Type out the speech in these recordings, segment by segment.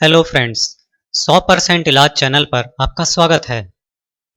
Hello friends, 100% इलाज channel पर आपका स्वागत है।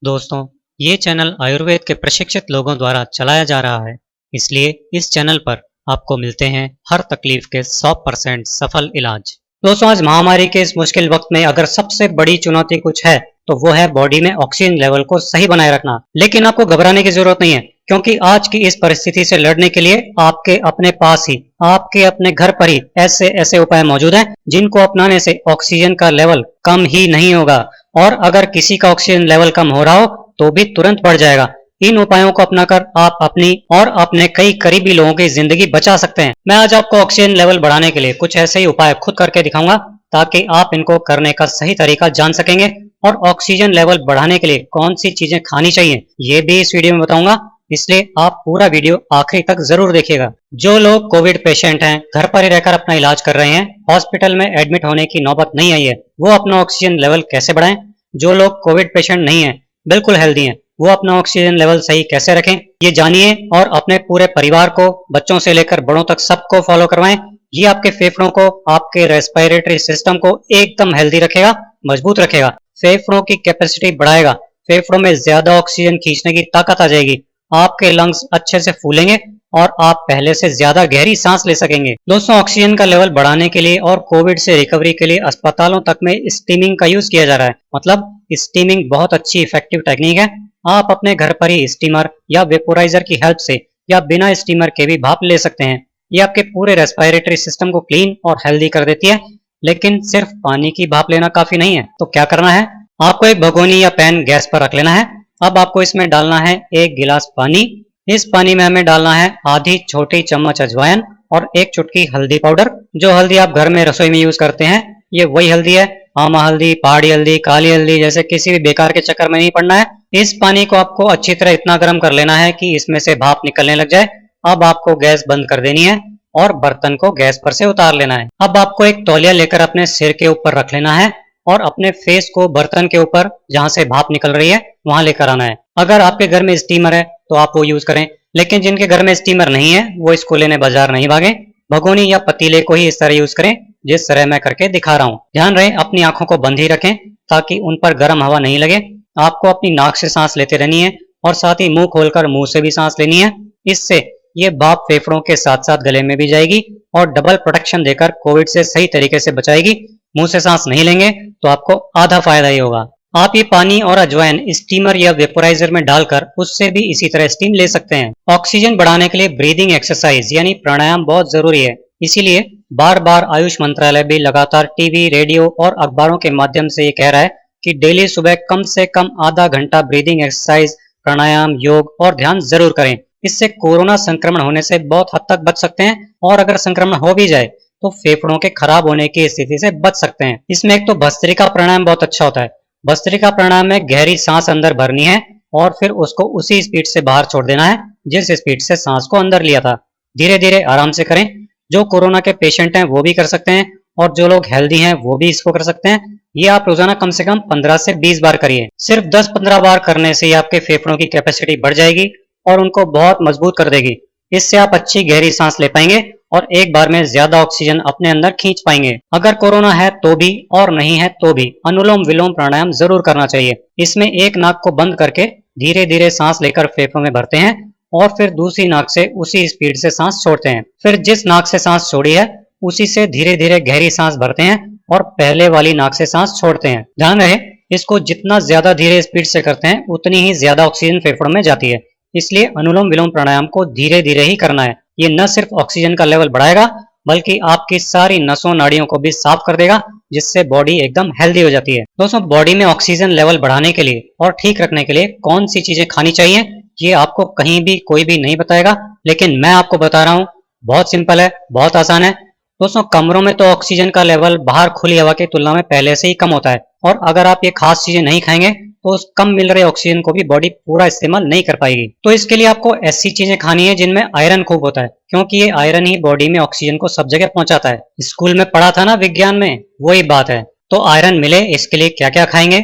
दोस्तों, ये चैनल आयुर्वेद के प्रशिक्षित लोगों द्वारा चलाया जा रहा है, इसलिए इस चैनल पर आपको मिलते हैं हर तकलीफ के 100% सफल इलाज। दोस्तों, आज महामारी के इस मुश्किल वक्त में अगर सबसे बड़ी चुनौती कुछ है तो वो है बॉडी में ऑक्सीजन लेवल को सही बनाए रखना। लेकिन आपको घबराने की जरूरत नहीं है, क्योंकि आज की इस परिस्थिति से लड़ने के लिए आपके अपने पास ही, आपके अपने घर पर ही ऐसे ऐसे उपाय मौजूद हैं जिनको अपनाने से ऑक्सीजन का लेवल कम ही नहीं होगा, और अगर किसी का ऑक्सीजन लेवल कम हो रहा हो तो भी तुरंत बढ़ जाएगा। इन उपायों को अपनाकर आप अपनी और अपने कई करीबी लोगों की जिंदगी बचा सकते हैं। मैं आज आपको ऑक्सीजन लेवल बढ़ाने के लिए कुछ ऐसे ही उपाय खुद करके दिखाऊंगा ताकि आप इनको करने का सही तरीका जान सकेंगे, और ऑक्सीजन लेवल बढ़ाने के लिए कौन सी चीजें खानी चाहिए ये भी इस वीडियो में बताऊंगा, इसलिए आप पूरा वीडियो आखिरी तक जरूर देखिएगा। जो लोग कोविड पेशेंट हैं, घर पर ही रहकर अपना इलाज कर रहे हैं, हॉस्पिटल में एडमिट होने की नौबत नहीं आई है, वो अपना ऑक्सीजन लेवल कैसे बढ़ाएं? जो लोग कोविड पेशेंट नहीं है, बिल्कुल हेल्दी हैं, वो अपना ऑक्सीजन लेवल सही कैसे रखें, ये जानिए और अपने पूरे परिवार को, बच्चों से लेकर बड़ों तक सबको फॉलो करवाएं। ये आपके फेफड़ों को, आपके रेस्पिरेटरी सिस्टम को एकदम हेल्दी रखेगा, मजबूत रखेगा, फेफड़ों की कैपेसिटी बढ़ाएगा, फेफड़ों में ज्यादा ऑक्सीजन खींचने की ताकत आ जाएगी, आपके लंग्स अच्छे से फूलेंगे और आप पहले से ज्यादा गहरी सांस ले सकेंगे। दोस्तों, ऑक्सीजन का लेवल बढ़ाने के लिए और कोविड से रिकवरी के लिए अस्पतालों तक में स्टीमिंग का यूज किया जा रहा है। मतलब स्टीमिंग बहुत अच्छी इफेक्टिव टेक्निक है। आप अपने घर पर ही स्टीमर या वेपोराइजर की हेल्प से या बिना स्टीमर के भी भाप ले सकते हैं। ये आपके पूरे रेस्पिरेटरी सिस्टम को क्लीन और हेल्दी कर देती है। लेकिन सिर्फ पानी की भाप लेना काफी नहीं है, तो क्या करना है? आपको एक भगोनी या पैन गैस पर रख लेना है। अब आपको इसमें डालना है 1 गिलास पानी। इस पानी में हमें डालना है आधी छोटी चम्मच अजवाइन और 1 चुटकी हल्दी पाउडर। जो हल्दी आप घर में रसोई में यूज करते हैं, ये वही हल्दी है। आमा हल्दी, पहाड़ी हल्दी, काली हल्दी जैसे किसी भी बेकार के चक्कर में नहीं पड़ना है। इस पानी को आपको अच्छी तरह इतना गर्म कर लेना है कि इसमें से भाप निकलने लग जाए। अब आपको गैस बंद कर देनी है और बर्तन को गैस पर से उतार लेना है। अब आपको एक तौलिया लेकर अपने सिर के ऊपर रख लेना है और अपने फेस को बर्तन के ऊपर जहां से भाप निकल रही है वहां लेकर आना है। अगर आपके घर में स्टीमर है तो आप वो यूज करें, लेकिन जिनके घर में स्टीमर नहीं है वो इसको लेने बाजार नहीं भागे, भगोनी या पतीले को ही इस तरह यूज करें जिस तरह मैं करके दिखा रहा हूँ। ध्यान रहे अपनी आंखों को बंद ही रखें ताकि उन पर गर्म हवा नहीं लगे। आपको अपनी नाक से सांस लेते रहनी है और साथ ही मुंह खोलकर मुंह से भी सांस लेनी है। इससे ये भाप फेफड़ों के साथ साथ गले में भी जाएगी और डबल प्रोटेक्शन देकर कोविड से सही तरीके से बचाएगी। मुंह से सांस नहीं लेंगे तो आपको आधा फायदा ही होगा। आप ये पानी और अजवाइन स्टीमर या वेपोराइजर में डालकर उससे भी इसी तरह स्टीम ले सकते हैं। ऑक्सीजन बढ़ाने के लिए ब्रीदिंग एक्सरसाइज यानी प्राणायाम बहुत जरूरी है। इसीलिए बार बार आयुष मंत्रालय भी लगातार टीवी, रेडियो और अखबारों के माध्यम से ये कह रहा है कि डेली सुबह कम से कम आधा घंटा ब्रीदिंग एक्सरसाइज, प्राणायाम, योग और ध्यान जरूर करें। इससे कोरोना संक्रमण होने से बहुत हद तक बच सकते हैं, और अगर संक्रमण हो भी जाए तो फेफड़ों के खराब होने की स्थिति से बच सकते हैं। इसमें एक तो भस्त्रिका प्राणायाम बहुत अच्छा होता है। भस्त्रिका प्राणायाम में गहरी सांस अंदर भरनी है और फिर उसको उसी स्पीड से बाहर छोड़ देना है जिस स्पीड से सांस को अंदर लिया था। धीरे धीरे आराम से करें। जो कोरोना के पेशेंट हैं वो भी कर सकते हैं, और जो लोग हेल्दी हैं वो भी इसको कर सकते हैं। ये आप रोजाना कम से कम 15 से 20 बार करिए। सिर्फ 10-15 बार करने से आपके फेफड़ों की कैपेसिटी बढ़ जाएगी और उनको बहुत मजबूत कर देगी। इससे आप अच्छी गहरी सांस ले पाएंगे और एक बार में ज्यादा ऑक्सीजन अपने अंदर खींच पाएंगे। अगर कोरोना है तो भी और नहीं है तो भी अनुलोम विलोम प्राणायाम जरूर करना चाहिए। इसमें एक नाक को बंद करके धीरे धीरे सांस लेकर फेफड़ों में भरते हैं और फिर दूसरी नाक से उसी स्पीड से सांस छोड़ते हैं। फिर जिस नाक से सांस छोड़ी है उसी से धीरे धीरे गहरी सांस भरते हैं और पहले वाली नाक से सांस छोड़ते हैं। ध्यान रहे, इसको जितना ज्यादा धीरे स्पीड से करते हैं उतनी ही ज्यादा ऑक्सीजन फेफड़ों में जाती है। इसलिए अनुलोम विलोम प्राणायाम को धीरे धीरे ही करना है। ये न सिर्फ ऑक्सीजन का लेवल बढ़ाएगा बल्कि आपकी सारी नसों नाड़ियों को भी साफ कर देगा, जिससे बॉडी एकदम हेल्दी हो जाती है। दोस्तों, बॉडी में ऑक्सीजन लेवल बढ़ाने के लिए और ठीक रखने के लिए कौन सी चीजें खानी चाहिए ये आपको कहीं भी कोई भी नहीं बताएगा, लेकिन मैं आपको बता रहा हूँ। बहुत सिंपल है, बहुत आसान है। दोस्तों, कमरों में तो ऑक्सीजन का लेवल बाहर खुली हवा की तुलना में पहले से ही कम होता है, और अगर आप ये खास चीजें नहीं खाएंगे तो उस कम मिल रहे ऑक्सीजन को भी बॉडी पूरा इस्तेमाल नहीं कर पाएगी। तो इसके लिए आपको ऐसी चीजें खानी है जिनमें आयरन खूब होता है, क्योंकि ये आयरन ही बॉडी में ऑक्सीजन को सब जगह पहुंचाता है। स्कूल में पढ़ा था ना विज्ञान में, वही बात है। तो आयरन मिले इसके लिए क्या क्या खाएंगे?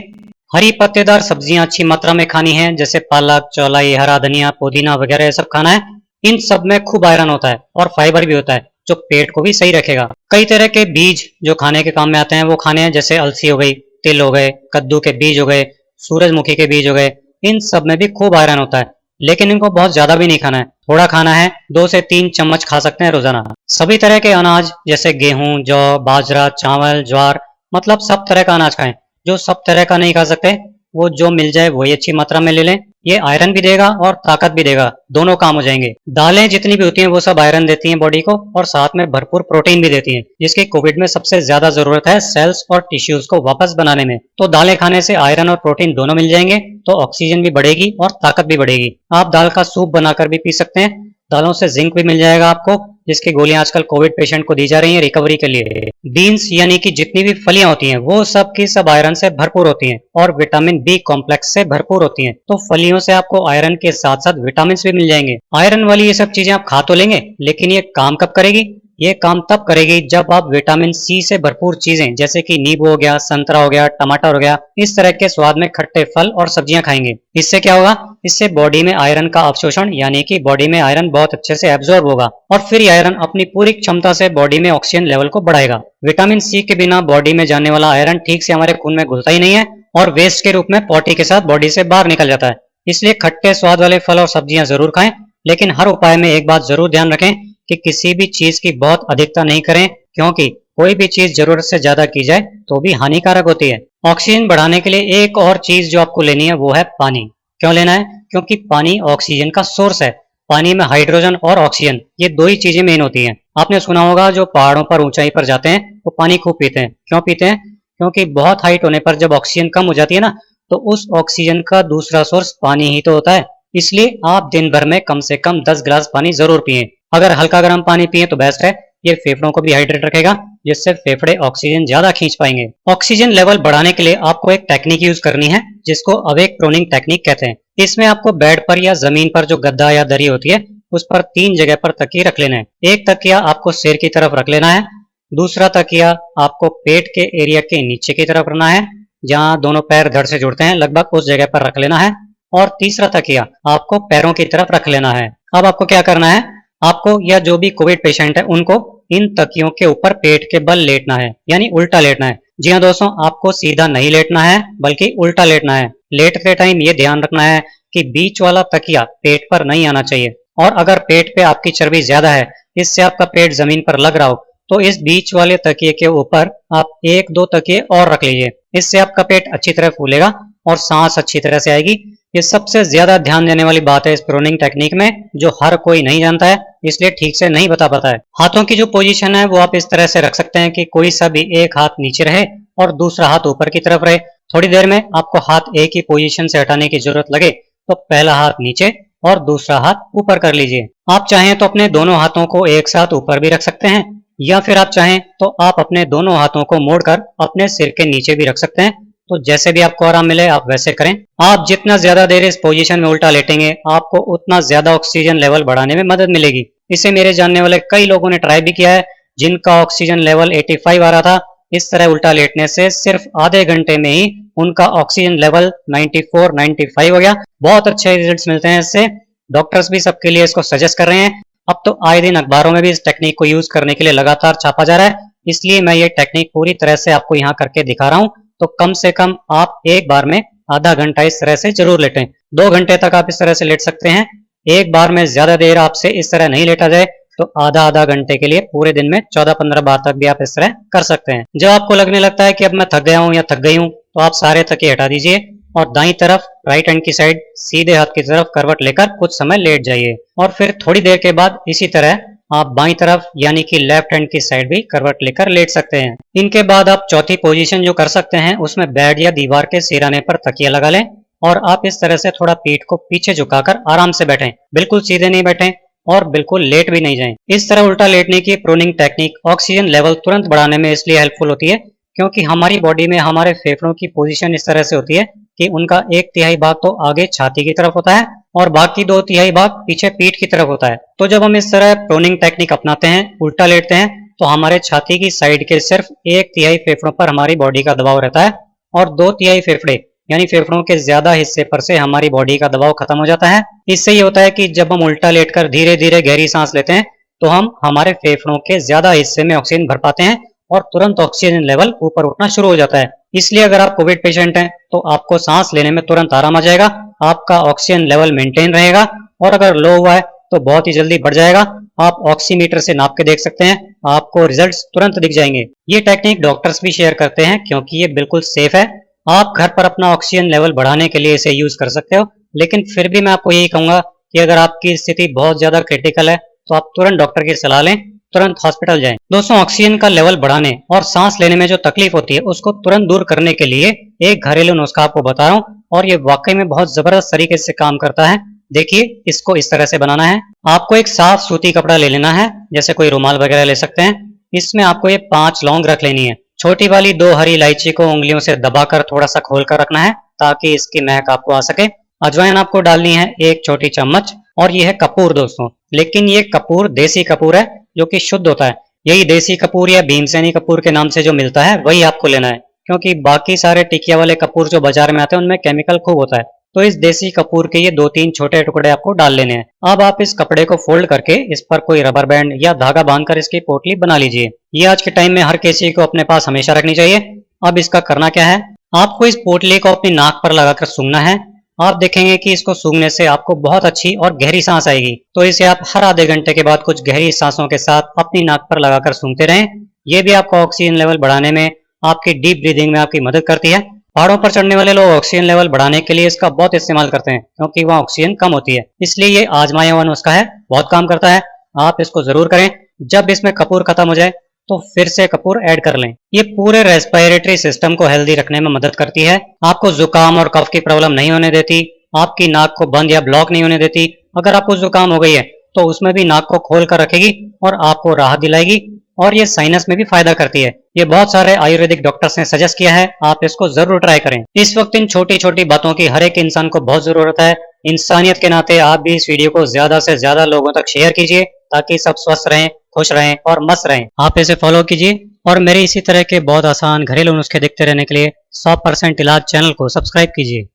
हरी पत्तेदार सब्जियां अच्छी मात्रा में खानी है, जैसे पालक, चौलाई, हरा धनिया, पुदीना वगैरह ये सब खाना है। इन सब में खूब आयरन होता है और फाइबर भी होता है, जो पेट को भी सही रखेगा। कई तरह के बीज जो खाने के काम में आते हैं वो खाने हैं, जैसे अलसी हो गई, तिल हो गए, कद्दू के बीज हो गए, सूरजमुखी के बीज हो गए। इन सब में भी खूब आयरन होता है, लेकिन इनको बहुत ज्यादा भी नहीं खाना है, थोड़ा खाना है। 2 से 3 चम्मच खा सकते हैं रोजाना। सभी तरह के अनाज जैसे गेहूं, जौ, बाजरा, चावल, ज्वार, मतलब सब तरह का अनाज खाएं। जो सब तरह का नहीं खा सकते वो जो मिल जाए वही अच्छी मात्रा में ले लें। ये आयरन भी देगा और ताकत भी देगा, दोनों काम हो जाएंगे। दालें जितनी भी होती हैं वो सब आयरन देती हैं बॉडी को, और साथ में भरपूर प्रोटीन भी देती हैं, जिसकी कोविड में सबसे ज्यादा जरूरत है सेल्स और टिश्यूज को वापस बनाने में। तो दालें खाने से आयरन और प्रोटीन दोनों मिल जाएंगे, तो ऑक्सीजन भी बढ़ेगी और ताकत भी बढ़ेगी। आप दाल का सूप बनाकर भी पी सकते हैं। दालों से जिंक भी मिल जाएगा आपको, जिसकी गोलियां आजकल कोविड पेशेंट को दी जा रही हैं रिकवरी के लिए। बीन्स यानी कि जितनी भी फलियां होती हैं वो सब की सब आयरन से भरपूर होती हैं और विटामिन बी कॉम्प्लेक्स से भरपूर होती हैं। तो फलियों से आपको आयरन के साथ साथ विटामिन भी मिल जाएंगे। आयरन वाली ये सब चीजें आप खा तो लेंगे, लेकिन ये काम कब करेगी? ये काम तब करेगी जब आप विटामिन सी से भरपूर चीजें जैसे कि नींबू हो गया, संतरा हो गया, टमाटर हो गया, इस तरह के स्वाद में खट्टे फल और सब्जियां खाएंगे। इससे क्या होगा? इससे बॉडी में आयरन का अवशोषण यानी कि बॉडी में आयरन बहुत अच्छे से एब्जॉर्ब होगा, और फिर आयरन अपनी पूरी क्षमता से बॉडी में ऑक्सीजन लेवल को बढ़ाएगा। विटामिन सी के बिना बॉडी में जाने वाला आयरन ठीक से हमारे खून में घुलता ही नहीं है और वेस्ट के रूप में पॉटी के साथ बॉडी से बाहर निकल जाता है। इसलिए खट्टे स्वाद वाले फल और सब्जियां जरूर खाएं, लेकिन हर उपाय में एक बात जरूर ध्यान रखें कि किसी भी चीज की बहुत अधिकता नहीं करें, क्योंकि कोई भी चीज जरूरत से ज्यादा की जाए तो भी हानिकारक होती है। ऑक्सीजन बढ़ाने के लिए एक और चीज जो आपको लेनी है वो है पानी। क्यों लेना है? क्योंकि पानी ऑक्सीजन का सोर्स है। पानी में हाइड्रोजन और ऑक्सीजन ये दो ही चीजें मेन होती हैं। आपने सुना होगा जो पहाड़ों पर ऊंचाई पर जाते हैं वो पानी खूब पीते हैं। क्यों पीते हैं? क्योंकि बहुत हाइट होने पर जब ऑक्सीजन कम हो जाती है ना, तो उस ऑक्सीजन का दूसरा सोर्स पानी ही तो होता है। इसलिए आप दिन भर में कम से कम 10 गिलास पानी जरूर पिएं। अगर हल्का गर्म पानी पिए तो बेस्ट है, ये फेफड़ों को भी हाइड्रेट रखेगा, जिससे फेफड़े ऑक्सीजन ज्यादा खींच पाएंगे। ऑक्सीजन लेवल बढ़ाने के लिए आपको एक टेक्निक यूज करनी है जिसको अवेक प्रोनिंग टेक्निक कहते हैं। इसमें आपको बेड पर या जमीन पर जो गद्दा या दरी होती है उस पर 3 जगह पर तकिए रख लेना है। एक तकिया आपको सिर की तरफ रख लेना है, दूसरा तकिया आपको पेट के एरिया के नीचे की तरफ रखना है, जहां दोनों पैर धड़ से जुड़ते हैं लगभग उस जगह पर रख लेना है, और तीसरा तकिया आपको पैरों की तरफ रख लेना है। अब आपको क्या करना है? आपको या जो भी कोविड पेशेंट है उनको इन तकियों के ऊपर पेट के बल लेटना है, यानी उल्टा लेटना है। जी हाँ दोस्तों, आपको सीधा नहीं लेटना है बल्कि उल्टा लेटना है। लेटते टाइम ये ध्यान रखना है कि बीच वाला तकिया पेट पर नहीं आना चाहिए, और अगर पेट पे आपकी चर्बी ज्यादा है, इससे आपका पेट जमीन पर लग रहा हो, तो इस बीच वाले तकिए के ऊपर आप 1-2 तकिए और रख लीजिए। इससे आपका पेट अच्छी तरह फूलेगा और सांस अच्छी तरह से आएगी। ये सबसे ज्यादा ध्यान देने वाली बात है इस प्रोनिंग टेक्निक में, जो हर कोई नहीं जानता है, इसलिए ठीक से नहीं बता पाता है। हाथों की जो पोजीशन है वो आप इस तरह से रख सकते हैं कि कोई सा भी एक हाथ नीचे रहे और दूसरा हाथ ऊपर की तरफ रहे। थोड़ी देर में आपको हाथ एक ही पोजीशन से हटाने की जरूरत लगे तो पहला हाथ नीचे और दूसरा हाथ ऊपर कर लीजिए। आप चाहें तो अपने दोनों हाथों को एक साथ ऊपर भी रख सकते हैं, या फिर आप चाहें तो आप अपने दोनों हाथों को मोड़कर अपने सिर के नीचे भी रख सकते हैं। तो जैसे भी आपको आराम मिले आप वैसे करें। आप जितना ज्यादा देर इस पोजीशन में उल्टा लेटेंगे, आपको उतना ज्यादा ऑक्सीजन लेवल बढ़ाने में मदद मिलेगी। इसे मेरे जानने वाले कई लोगों ने ट्राई भी किया है, जिनका ऑक्सीजन लेवल 85 आ रहा था। इस तरह उल्टा लेटने से सिर्फ आधे घंटे में ही उनका ऑक्सीजन लेवल 94-95 हो गया। बहुत अच्छे रिजल्ट्स मिलते हैं इससे। डॉक्टर्स भी सबके लिए इसको सजेस्ट कर रहे हैं। अब तो आए दिन अखबारों में भी इस टेक्निक को यूज करने के लिए लगातार छापा जा रहा है, इसलिए मैं ये टेक्निक पूरी तरह से आपको यहाँ करके दिखा रहा हूँ। तो कम से कम आप एक बार में आधा घंटा इस तरह से जरूर लेटें। 2 घंटे तक आप इस तरह से लेट सकते हैं। एक बार में ज्यादा देर आपसे इस तरह नहीं लेटा जाए तो आधा घंटे के लिए पूरे दिन में 14-15 बार तक भी आप इस तरह कर सकते हैं। जब आपको लगने लगता है कि अब मैं थक गया हूँ या थक गई हूँ, तो आप सारे तकिए हटा दीजिए और दाईं तरफ राइट हैंड की साइड सीधे हाथ की तरफ करवट लेकर कुछ समय लेट जाइए, और फिर थोड़ी देर के बाद इसी तरह आप बाईं तरफ यानी कि लेफ्ट हैंड की साइड भी करवट लेकर लेट सकते हैं। इनके बाद आप चौथी पोजीशन जो कर सकते हैं उसमें बेड या दीवार के सिराने पर तकिया लगा लें, और आप इस तरह से थोड़ा पीठ को पीछे झुकाकर आराम से बैठें। बिल्कुल सीधे नहीं बैठें और बिल्कुल लेट भी नहीं जाएं। इस तरह उल्टा लेटने की प्रोनिंग टेक्निक ऑक्सीजन लेवल तुरंत बढ़ाने में इसलिए हेल्पफुल होती है क्योंकि हमारी बॉडी में हमारे फेफड़ों की पोजीशन इस तरह से होती है कि उनका 1/3 भाग तो आगे छाती की तरफ होता है और बाकी 2/3 भाग पीछे पीठ की तरफ होता है। तो जब हम इस तरह प्रोनिंग टेक्निक अपनाते हैं, उल्टा लेटते हैं, तो हमारे छाती की साइड के सिर्फ 1/3 फेफड़ों पर हमारी बॉडी का दबाव रहता है और 2/3 फेफड़े यानी फेफड़ों के ज्यादा हिस्से पर से हमारी बॉडी का दबाव खत्म हो जाता है। इससे ये होता है कि जब हम उल्टा लेटकर धीरे धीरे गहरी सांस लेते हैं तो हम हमारे फेफड़ों के ज्यादा हिस्से में ऑक्सीजन भर पाते हैं और तुरंत ऑक्सीजन लेवल ऊपर उठना शुरू हो जाता है। इसलिए अगर आप कोविड पेशेंट हैं तो आपको सांस लेने में तुरंत आराम आ जाएगा, आपका ऑक्सीजन लेवल मेंटेन रहेगा और अगर लो हुआ है तो बहुत ही जल्दी बढ़ जाएगा। आप ऑक्सीमीटर से नाप के देख सकते हैं, आपको रिजल्ट्स तुरंत दिख जाएंगे। ये टेक्निक डॉक्टर्स भी शेयर करते हैं क्योंकि ये बिल्कुल सेफ है। आप घर पर अपना ऑक्सीजन लेवल बढ़ाने के लिए इसे यूज कर सकते हो, लेकिन फिर भी मैं आपको यही कहूंगा कि अगर आपकी स्थिति बहुत ज्यादा क्रिटिकल है तो आप तुरंत डॉक्टर की सलाह लें, तुरंत हॉस्पिटल जाएं। दोस्तों, ऑक्सीजन का लेवल बढ़ाने और सांस लेने में जो तकलीफ होती है उसको तुरंत दूर करने के लिए एक घरेलू नुस्खा आपको बता रहा हूँ और ये वाकई में बहुत जबरदस्त तरीके से काम करता है। देखिए, इसको इस तरह से बनाना है। आपको एक साफ सूती कपड़ा ले लेना है, जैसे कोई रुमाल वगैरह ले सकते हैं। इसमें आपको ये 5 लौंग रख लेनी है। छोटी वाली 2 हरी इलायची को उंगलियों से दबाकर थोड़ा सा खोल कर रखना है ताकि इसकी महक आपको आ सके। अजवाइन आपको डालनी है 1 छोटी चम्मच और ये है कपूर दोस्तों, लेकिन ये कपूर देसी कपूर है जो कि शुद्ध होता है। यही देसी कपूर या भीमसेनी कपूर के नाम से जो मिलता है वही आपको लेना है, क्योंकि बाकी सारे टिकिया वाले कपूर जो बाजार में आते हैं उनमें केमिकल खूब होता है। तो इस देसी कपूर के ये 2-3 छोटे टुकड़े आपको डाल लेने हैं। अब आप इस कपड़े को फोल्ड करके इस पर कोई रबर बैंड या धागा बांधकर इसकी पोटली बना लीजिए। ये आज के टाइम में हर किसी को अपने पास हमेशा रखनी चाहिए। अब इसका करना क्या है, आपको इस पोटली को अपनी नाक पर लगाकर सूंघना है। आप देखेंगे कि इसको सूंघने से आपको बहुत अच्छी और गहरी सांस आएगी। तो इसे आप हर आधे घंटे के बाद कुछ गहरी सांसों के साथ अपनी नाक पर लगाकर सूंघते रहें। ये भी आपको ऑक्सीजन लेवल बढ़ाने में, आपकी डीप ब्रीदिंग में आपकी मदद करती है। पहाड़ों पर चढ़ने वाले लोग ऑक्सीजन लेवल बढ़ाने के लिए इसका बहुत इस्तेमाल करते हैं क्योंकि वहाँ ऑक्सीजन कम होती है, इसलिए ये आजमाया हुआ नुस्खा है, बहुत काम करता है। आप इसको जरूर करें। जब इसमें कपूर खत्म हो जाए तो फिर से कपूर ऐड कर लें। ये पूरे रेस्पिरेटरी सिस्टम को हेल्दी रखने में मदद करती है, आपको जुकाम और कफ की प्रॉब्लम नहीं होने देती, आपकी नाक को बंद या ब्लॉक नहीं होने देती। अगर आपको जुकाम हो गई है तो उसमें भी नाक को खोल कर रखेगी और आपको राहत दिलाएगी और ये साइनस में भी फायदा करती है। ये बहुत सारे आयुर्वेदिक डॉक्टर्स ने सजेस्ट किया है, आप इसको जरूर ट्राई करें। इस वक्त इन छोटी छोटी बातों की हर एक इंसान को बहुत जरूरत है। इंसानियत के नाते आप भी इस वीडियो को ज्यादा से ज्यादा लोगों तक शेयर कीजिए ताकि सब स्वस्थ रहें, खुश रहें और मस्त रहें। आप इसे फॉलो कीजिए और मेरे इसी तरह के बहुत आसान घरेलू नुस्खे देखते रहने के लिए 100% इलाज चैनल को सब्सक्राइब कीजिए।